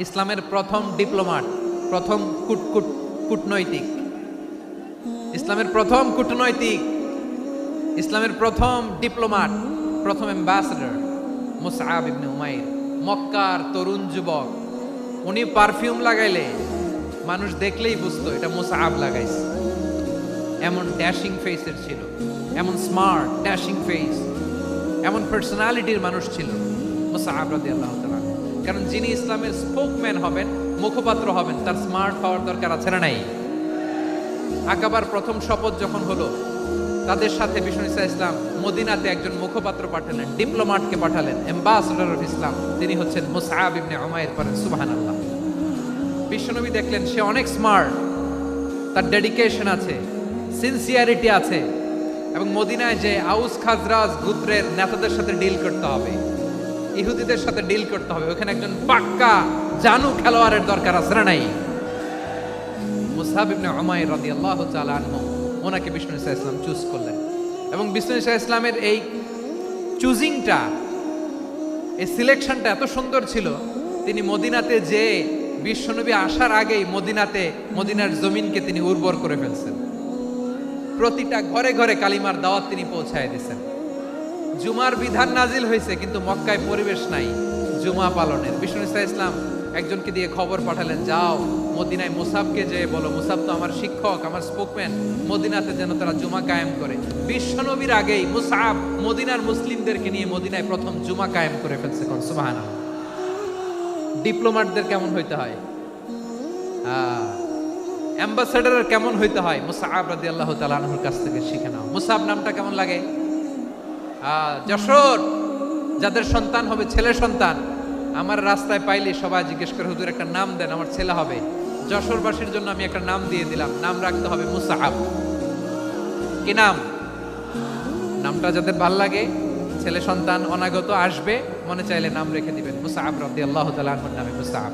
ইসলামের প্রথম ডিপ্লোমাট, প্রথম কূটনৈতিক, ইসলামের প্রথম কূটনৈতিক, ইসলামের প্রথম ডিপ্লোমাট, প্রথম অ্যাম্বাসেডর মুসআব ইবনে উমাইর, মক্কার তরুণ যুবক। উনি পারফিউম লাগাইলে মানুষ দেখলেই বুঝতো এটা মুসআব লাগাইছে। এমন ড্যাশিং ফেসের ছিল, এমন স্মার্ট ড্যাশিং ফেস, এমন পার্সোনালিটির মানুষ ছিল মুসআব রাদিয়াল্লাহু তাআলা। কারণ যিনি ইসলামের স্পোকম্যান হবেন, মুখপাত্র হবেন, তার স্মার্ট হওয়ার দরকার আছে না নাই? আকাবার প্রথম শপথ যখন হলো, তাদের সাথে বিষ্ণু ইসলাম মদিনাতে একজন মুখপাত্র পাঠালেন, ডিপ্লোমাটকে পাঠালেন, অ্যাম্বাসেডর অফ ইসলাম। তিনি হচ্ছেন মুসআব ইবনে উমাইর। পড়েন সুবহানাল্লাহ। বিশ্বনবী দেখলেন সে অনেক স্মার্ট, তার ডেডিকেশন আছে, সিনসিয়ারিটি আছে, এবং মদিনায় যে আউস খাজরাজ গোত্রের নেতাদের সাথে ডিল করতে হবে, ইহুদিদের সাথে ডিল করতে হবে, ওখানে একজন পাক্কা জানু খেলোয়াড়ের দরকার আছে না নাই? মুসআব ইবনে উমাইর রাদিয়াল্লাহু তাআলা আনহু, ওনাকে বিষ্ণু ইসলাম চুজ করলেন। এবং বিষ্ণু ইসলামের এই চুজিংটা, এই সিলেকশনটা এত সুন্দর ছিল, তিনি মদিনাতে যে বিশ্বনবী আসার আগেই মদিনার জমিনকে তিনি উর্বর করে ফেলছেন। প্রতিটা ঘরে ঘরে কালিমার দাওয়াত তিনি পৌঁছায় দিয়েছেন। জুমার বিধান নাজিল হয়েছে, কিন্তু মক্কায় পরিবেশ নাই জুমা পালনের। বিষ্ণু ইসলাম একজনকে দিয়ে খবর পাঠালেন, যাও মদিনায় মুসাবকে যে বলো, মুসাব তো আমার শিক্ষক, আমার স্পোকম্যান, মদিনাতে যেন তারা জুমা কায়েম করে। বিশ্বনবীর আগেই মুসাব মদিনার মুসলিমদেরকে নিয়ে মদিনায় প্রথম জুমা কায়েম করে ফেলছে। সুবহানাল্লাহ। ডিপ্লোমাটদের কেমন হইতে হয়, অ্যাম্বাসেডারের কেমন হইতে হয়, মুসআব রাদিয়াল্লাহু তাআলা আনহুর কাছ থেকে শিখে নাও। মুসআব নামটা কেমন লাগে? যশোর যাদের সন্তান হবে, ছেলে সন্তান, আমার রাস্তায় পাইলে সবাই জিজ্ঞেস করে, হুজুর একটা নাম দেন, আমার ছেলে হবে। যশোরবাসীর জন্য আমি একটা নাম দিয়ে দিলাম, নাম রাখতে হবে মুসআব। কি নাম? নামটা যাদের ভাল লাগে, ছেলে সন্তান অনাগত আসবে, মনে চাইলে নাম রেখে দিবেন মুসআব রাদিয়াল্লাহু তাআলা আনহুর নামে মুসআব।